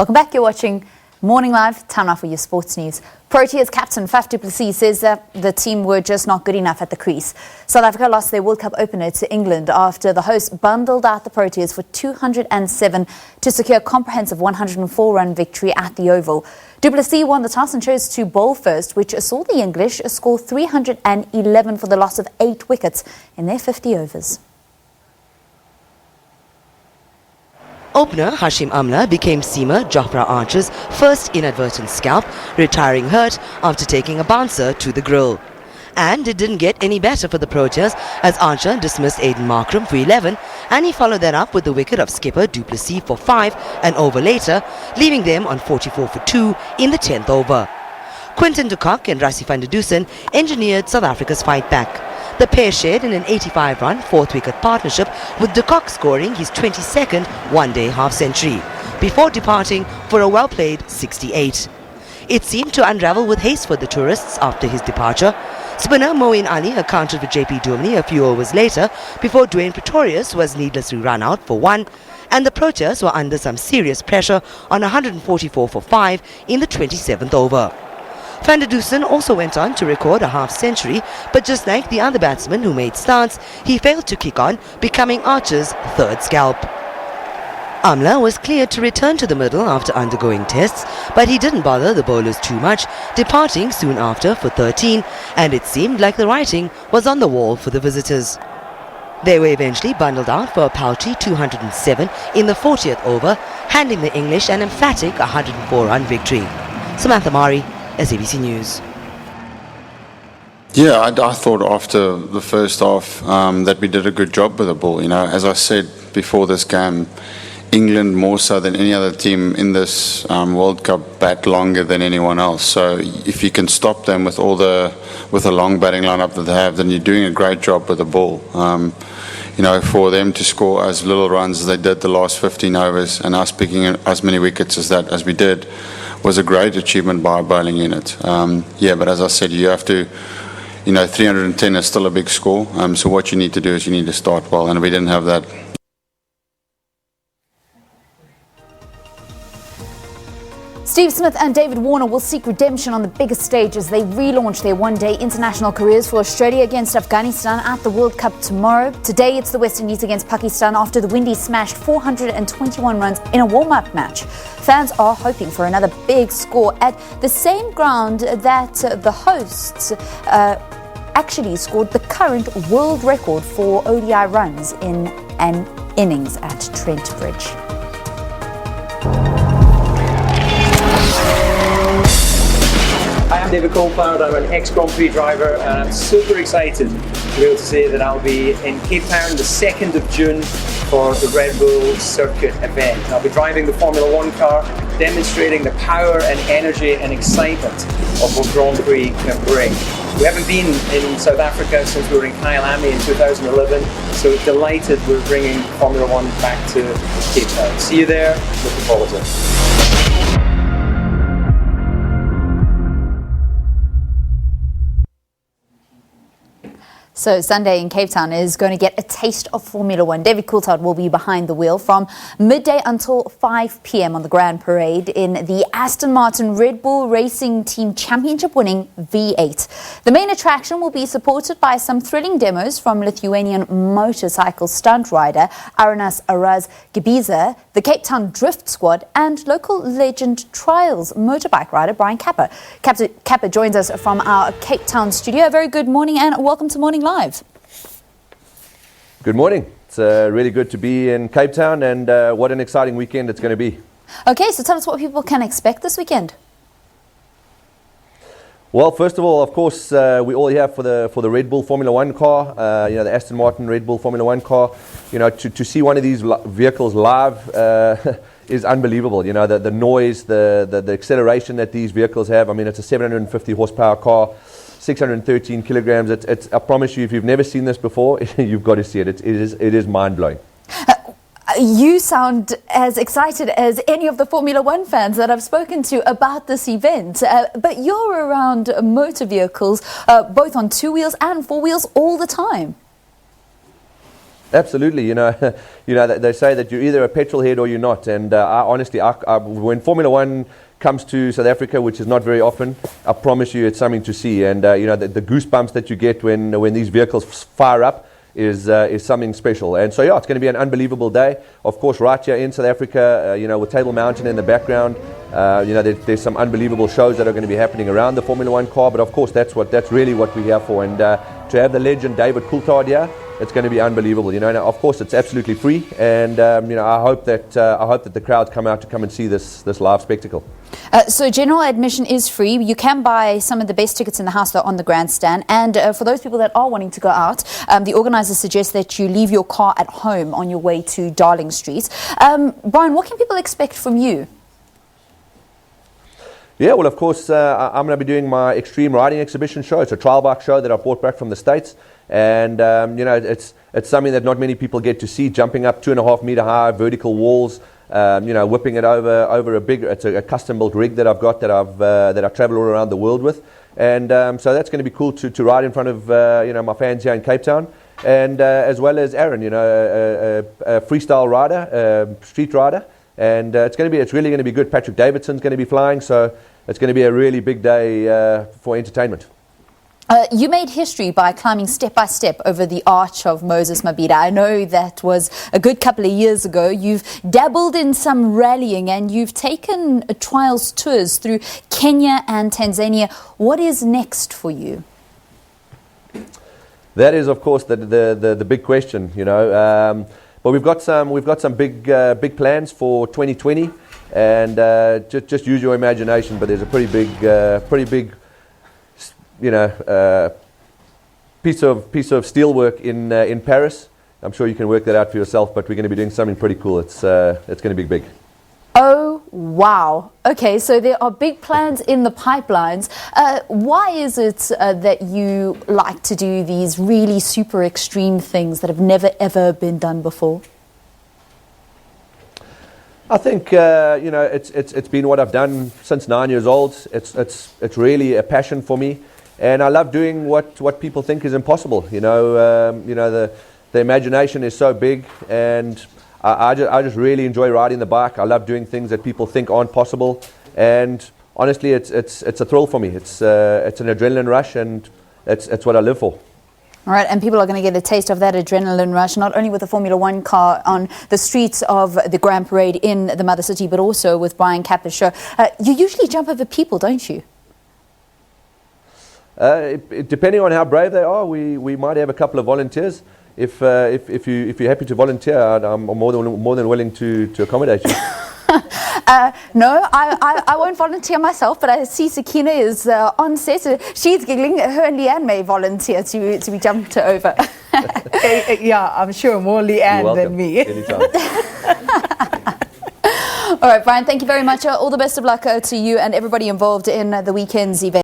Welcome back. You're watching Morning Live. Time now for your sports news. Proteas captain Faf du Plessis says that the team were just not good enough at the crease. South Africa lost their World Cup opener to England after the hosts bundled out the Proteas for 207 to secure a comprehensive 104-run victory at the Oval. Du Plessis won the toss and chose to bowl first, which saw the English score 311 for the loss of 8 wickets in their 50 overs. Opener Hashim Amla became seamer Jofra Archer's first inadvertent scalp, retiring hurt after taking a bouncer to the grill. And it didn't get any better for the Proteas as Archer dismissed Aiden Markram for 11 and he followed that up with the wicket of skipper Du Plessis for 5 an over later, leaving them on 44 for 2 in the 10th over. Quinton de Kock and Rassie van der Dusen engineered South Africa's fight back. The pair shared in an 85-run 4th-wicket partnership with de Kock scoring his 22nd one-day half-century before departing for a well-played 68. It seemed to unravel with haste for the tourists after his departure. Spinner Moeen Ali accounted for JP Dumley a few overs later before Dwayne Pretorius was needlessly run out for 1 and the Proteas were under some serious pressure on 144 for 5 in the 27th over. Van der Dusen also went on to record a half-century, but just like the other batsmen who made starts, he failed to kick on, becoming Archer's 3rd scalp. Amla was cleared to return to the middle after undergoing tests, but he didn't bother the bowlers too much, departing soon after for 13, and it seemed like the writing was on the wall for the visitors. They were eventually bundled out for a paltry 207 in the 40th over, handing the English an emphatic 104-run victory. Samantha Mari, SABC News. Yeah, I thought after the first half that we did a good job with the ball. You know, as I said before this game, England more so than any other team in this World Cup bat longer than anyone else. So if you can stop them with a long batting lineup that they have, then you're doing a great job with the ball. You know, for them to score as little runs as they did the last 15 overs and us picking as many wickets as we did was a great achievement by our bowling unit. Yeah, but as I said, you have to, you know, 310 is still a big score. So what you need to do is you need to start well, and we didn't have that. Steve Smith and David Warner will seek redemption on the biggest stage as they relaunch their one-day international careers for Australia against Afghanistan at the World Cup tomorrow. Today it's the West Indies against Pakistan after the Windies smashed 421 runs in a warm-up match. Fans are hoping for another big score at the same ground that the hosts actually scored the current world record for ODI runs in an innings at Trent Bridge. Hi, I'm David Coulthard. I'm an ex-Grand Prix driver and I'm super excited to be able to say that I'll be in Cape Town the 2nd of June for the Red Bull Circuit event. I'll be driving the Formula 1 car, demonstrating the power and energy and excitement of what Grand Prix can bring. We haven't been in South Africa since we were in Kyalami in 2011, so delighted we're bringing Formula 1 back to Cape Town. See you there, looking forward to it. So Sunday in Cape Town is going to get a taste of Formula 1. David Coulthard will be behind the wheel from midday until 5 p.m. on the Grand Parade in the Aston Martin Red Bull Racing Team Championship-winning V8. The main attraction will be supported by some thrilling demos from Lithuanian motorcycle stunt rider Arunas Aras Gibieza, the Cape Town Drift Squad, and local legend Trials motorbike rider Brian Kappa. Kappa joins us from our Cape Town studio. A very good morning and welcome to Morning Live. Good morning. It's really good to be in Cape Town and what an exciting weekend it's going to be. Okay, so tell us what people can expect this weekend. Well, first of all, of course, we all here for the Red Bull Formula 1 car, the Aston Martin Red Bull Formula 1 car. You know, to see one of these vehicles live is unbelievable. You know, the noise, the acceleration that these vehicles have. I mean, it's a 750 horsepower car. 613 kilograms. I promise you, if you've never seen this before, you've got to see it. It is mind-blowing. You sound as excited as any of the Formula 1 fans that I've spoken to about this event. But you're around motor vehicles, both on 2 wheels and 4 wheels all the time. Absolutely, they say that you're either a petrol head or you're not. And when Formula One comes to South Africa, which is not very often, I promise you it's something to see. And the goosebumps that you get when these vehicles fire up is something special. And so it's going to be an unbelievable day. Of course, right here in South Africa, with Table Mountain in the background, there's some unbelievable shows that are going to be happening around the Formula One car. But of course, that's really what we're here for. And to have the legend David Coulthard here, it's going to be unbelievable. And of course, it's absolutely free. And I hope that the crowds come out to come and see this live spectacle. So general admission is free. You can buy some of the best tickets in the house that are on the grandstand. And for those people that are wanting to go out, the organisers suggest that you leave your car at home on your way to Darling Street. Brian, what can people expect from you? Yeah, well, of course, I'm going to be doing my extreme riding exhibition show. It's a trial bike show that I brought back from the States. And, it's something that not many people get to see, jumping up 2.5 meter high vertical walls, whipping it over it's a custom built rig that I've got that I travel all around the world with. And so that's going to be cool to ride in front of, my fans here in Cape Town. And as well as Aaron, a freestyle rider, street rider. And it's really going to be good. Patrick Davidson's going to be flying, so it's going to be a really big day for entertainment. You made history by climbing step by step over the arch of Moses Mabhida. I know that was a good couple of years ago. You've dabbled in some rallying and you've taken trials tours through Kenya and Tanzania. What is next for you? That is, of course, the big question. But we've got some big plans for 2020, and just use your imagination. But there's a pretty big piece of steelwork in Paris. I'm sure you can work that out for yourself. But we're going to be doing something pretty cool. It's going to be big. Oh, wow. Okay, so there are big plans in the pipelines. Why is it that you like to do these really super extreme things that have never, ever been done before? I think, it's been what I've done since 9 years old. It's really a passion for me. And I love doing what people think is impossible. The imagination is so big, and I just really enjoy riding the bike. I love doing things that people think aren't possible, and honestly, it's a thrill for me. It's an adrenaline rush, and it's what I live for. All right, and people are going to get a taste of that adrenaline rush, not only with the Formula One car on the streets of the Grand Parade in the Mother City, but also with Brian Kappa's show. You usually jump over people, don't you? Depending on how brave they are, we might have a couple of volunteers. If you're happy to volunteer, I'm more than willing to accommodate you. No, I won't volunteer myself, but I see Sakina is on set. She's giggling. Her and Leanne may volunteer to be jumped over. Yeah, I'm sure more Leanne than me. Anytime. All right, Brian, thank you very much. All the best of luck to you and everybody involved in the weekend's event.